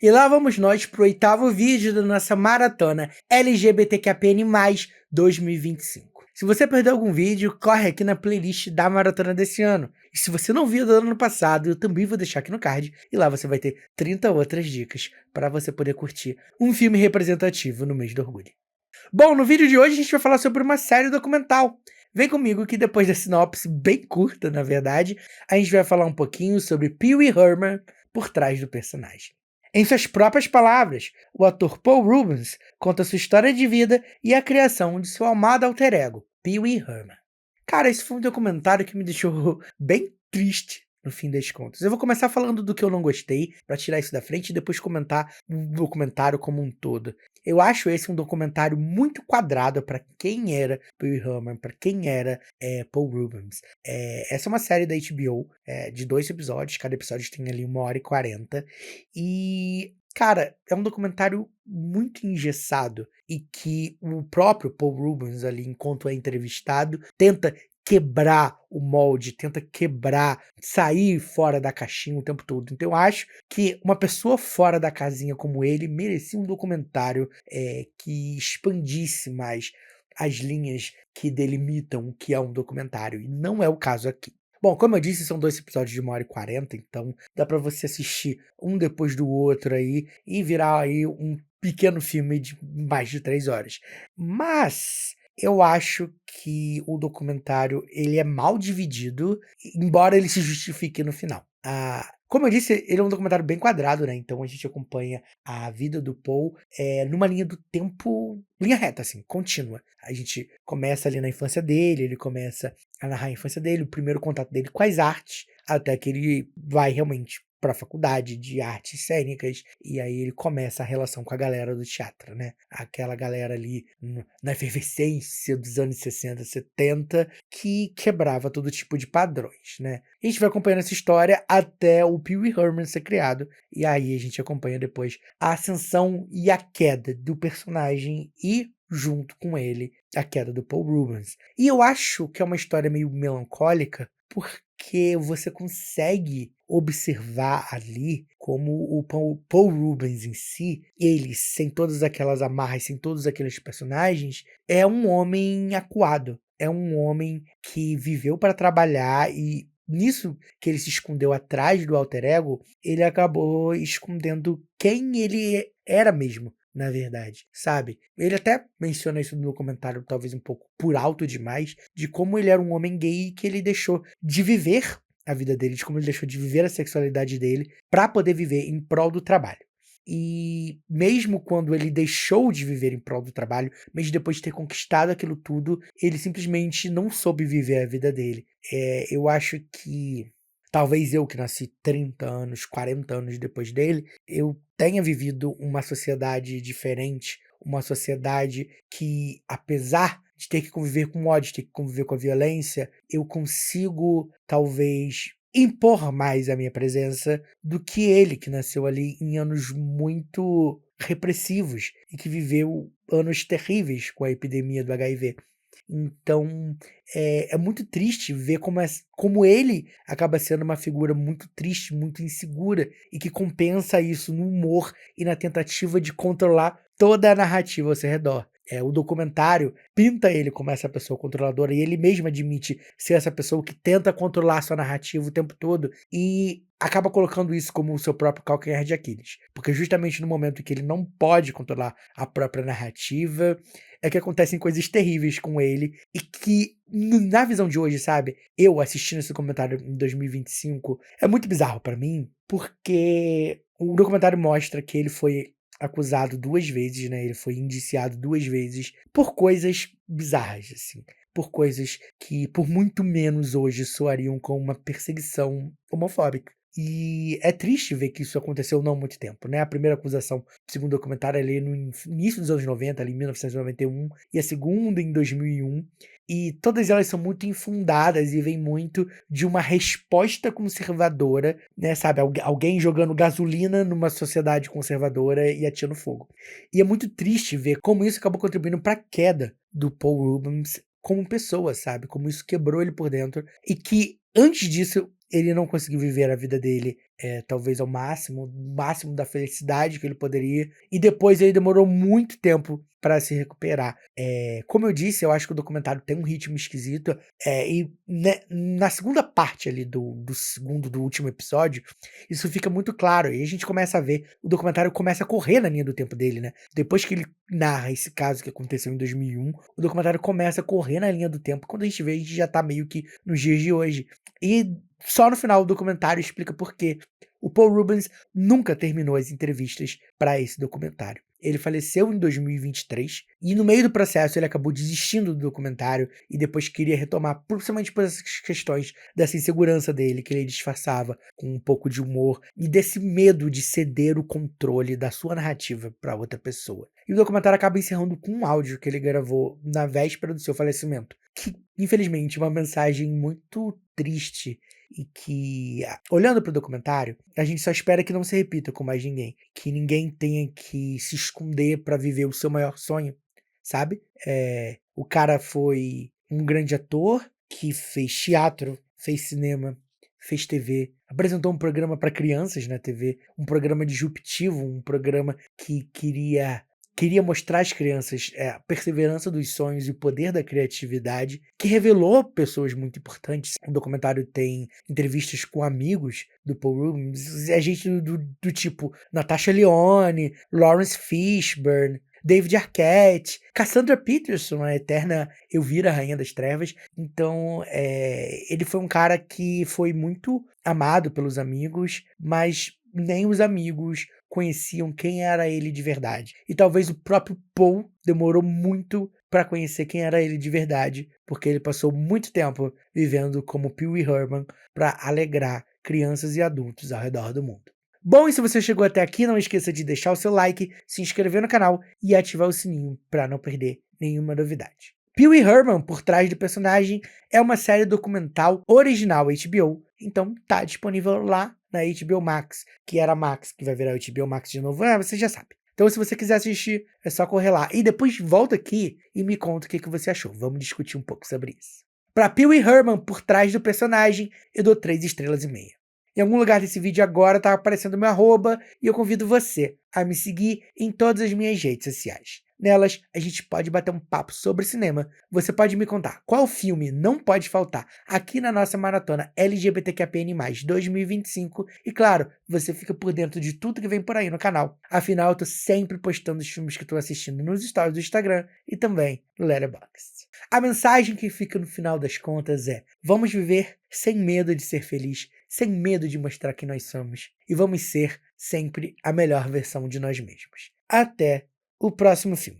E lá vamos nós pro 8º vídeo da nossa maratona LGBTQIAPN+, 2025. Se você perdeu algum vídeo, corre aqui na playlist da maratona desse ano. E se você não viu do ano passado, eu também vou deixar aqui no card. E lá você vai ter 30 outras dicas para você poder curtir um filme representativo no mês do orgulho. Bom, no vídeo de hoje a gente vai falar sobre uma série documental. Vem comigo que depois da sinopse, bem curta na verdade, a gente vai falar um pouquinho sobre Pee Wee Herman por trás do personagem. Em suas próprias palavras, o ator Paul Reubens conta sua história de vida e a criação de seu amado alter ego, Pee Wee Herman. Cara, esse foi um documentário que me deixou bem triste no fim das contas. Eu vou começar falando do que eu não gostei, pra tirar isso da frente, e depois comentar o documentário como um todo. Eu acho esse um documentário muito quadrado pra quem era Pee Wee Herman, pra quem era Paul Reubens. Essa é uma série da HBO, de 2 episódios, cada episódio tem ali 1h40, e cara, é um documentário muito engessado e que o próprio Paul Reubens ali, enquanto é entrevistado, tenta quebrar o molde, tenta quebrar, sair fora da caixinha o tempo todo. Então eu acho que uma pessoa fora da casinha como ele merecia um documentário que expandisse mais as linhas que delimitam o que é um documentário, e não é o caso aqui. Bom, como eu disse, são 2 episódios de 1h40, então dá pra você assistir um depois do outro aí e virar aí um pequeno filme de mais de 3 horas. Mas eu acho que o documentário ele é mal dividido, embora ele se justifique no final. Como eu disse, ele é um documentário bem quadrado, né? Então a gente acompanha a vida do Paul numa linha do tempo, linha reta, assim, contínua. A gente começa ali na infância dele, ele começa a narrar a infância dele, o primeiro contato dele com as artes, até que ele vai realmente para a faculdade de artes cênicas, e aí ele começa a relação com a galera do teatro, né? Aquela galera ali na efervescência dos anos 60, 70, que quebrava todo tipo de padrões, né? A gente vai acompanhando essa história até o Pee Wee Herman ser criado, e aí a gente acompanha depois a ascensão e a queda do personagem e, junto com ele, a queda do Paul Reubens. E eu acho que é uma história meio melancólica, porque você consegue observar ali como o Paul Reubens em si, ele, sem todas aquelas amarras, sem todos aqueles personagens, é um homem acuado. É um homem que viveu para trabalhar e nisso que ele se escondeu atrás do alter ego, ele acabou escondendo quem ele era mesmo, na verdade, sabe? Ele até menciona isso no documentário, talvez um pouco por alto demais, de como ele era um homem gay e que ele deixou de viver a vida dele, de como ele deixou de viver a sexualidade dele para poder viver em prol do trabalho. E mesmo quando ele deixou de viver em prol do trabalho, mesmo depois de ter conquistado aquilo tudo, ele simplesmente não soube viver a vida dele. Eu acho que talvez eu que nasci 30 anos, 40 anos depois dele, eu tenha vivido uma sociedade diferente, uma sociedade que, apesar de ter que conviver com ódio, de ter que conviver com a violência, eu consigo talvez impor mais a minha presença do que ele, que nasceu ali em anos muito repressivos e que viveu anos terríveis com a epidemia do HIV. Então, é muito triste ver como ele acaba sendo uma figura muito triste, muito insegura, e que compensa isso no humor e na tentativa de controlar toda a narrativa ao seu redor. O documentário pinta ele como essa pessoa controladora, e ele mesmo admite ser essa pessoa que tenta controlar sua narrativa o tempo todo, e acaba colocando isso como o seu próprio calcanhar de Aquiles. Porque justamente no momento em que ele não pode controlar a própria narrativa, é que acontecem coisas terríveis com ele, e que, na visão de hoje, sabe, eu assistindo esse documentário em 2025, é muito bizarro pra mim, porque o documentário mostra que ele foi acusado 2 vezes, né, ele foi indiciado 2 vezes por coisas bizarras, assim, por coisas que por muito menos hoje soariam como uma perseguição homofóbica. E é triste ver que isso aconteceu não há muito tempo, né? A primeira acusação, segundo o documentário, ali no início dos anos 90, ali em 1991, e a segunda em 2001, e todas elas são muito infundadas e vêm muito de uma resposta conservadora, né, sabe? Alguém jogando gasolina numa sociedade conservadora e atirando fogo. E é muito triste ver como isso acabou contribuindo para a queda do Paul Reubens como pessoa, sabe? Como isso quebrou ele por dentro, e que antes disso ele não conseguiu viver a vida dele, talvez ao máximo, o máximo da felicidade que ele poderia, e depois ele demorou muito tempo para se recuperar. Como eu disse, eu acho que o documentário tem um ritmo esquisito, e na segunda parte ali do último episódio, isso fica muito claro, e a gente começa a ver, o documentário começa a correr na linha do tempo dele, né? Depois que ele narra esse caso que aconteceu em 2001, o documentário começa a correr na linha do tempo, quando a gente vê, a gente já tá meio que nos dias de hoje. E só no final do documentário explica por quê. O Paul Rubens nunca terminou as entrevistas para esse documentário. Ele faleceu em 2023 e no meio do processo ele acabou desistindo do documentário e depois queria retomar, principalmente por essas questões dessa insegurança dele, que ele disfarçava com um pouco de humor e desse medo de ceder o controle da sua narrativa para outra pessoa. E o documentário acaba encerrando com um áudio que ele gravou na véspera do seu falecimento, que infelizmente é uma mensagem muito triste e que, olhando para o documentário, a gente só espera que não se repita com mais ninguém, que ninguém tenha que se esconder para viver o seu maior sonho, sabe? O cara foi um grande ator que fez teatro, fez cinema, fez TV, apresentou um programa para crianças na TV, um programa disruptivo, um programa que queria mostrar às crianças a perseverança dos sonhos e o poder da criatividade, que revelou pessoas muito importantes. O documentário tem entrevistas com amigos do Paul Rubens, gente do tipo Natasha Lyonne, Lawrence Fishburne, David Arquette, Cassandra Peterson, a eterna Elvira, Rainha das Trevas. Então, ele foi um cara que foi muito amado pelos amigos, mas nem os amigos conheciam quem era ele de verdade. E talvez o próprio Paul demorou muito para conhecer quem era ele de verdade, porque ele passou muito tempo vivendo como Pee Wee Herman para alegrar crianças e adultos ao redor do mundo. Bom, e se você chegou até aqui, não esqueça de deixar o seu like, se inscrever no canal e ativar o sininho para não perder nenhuma novidade. Pee Wee Herman, por trás do personagem, é uma série documental original HBO, então tá disponível lá na HBO Max, que era Max, que vai virar HBO Max de novo, você já sabe. Então se você quiser assistir, é só correr lá. E depois volta aqui e me conta o que você achou. Vamos discutir um pouco sobre isso. Para Pee Wee Herman, por trás do personagem, eu dou 3,5 estrelas. Em algum lugar desse vídeo agora tá aparecendo meu arroba e eu convido você a me seguir em todas as minhas redes sociais. Nelas, a gente pode bater um papo sobre cinema. Você pode me contar qual filme não pode faltar aqui na nossa maratona LGBTQIAPN+, 2025. E claro, você fica por dentro de tudo que vem por aí no canal. Afinal, eu tô sempre postando os filmes que estou assistindo nos stories do Instagram e também no Letterboxd. A mensagem que fica no final das contas é: vamos viver sem medo de ser feliz, sem medo de mostrar quem nós somos. E vamos ser sempre a melhor versão de nós mesmos. Até o próximo filme.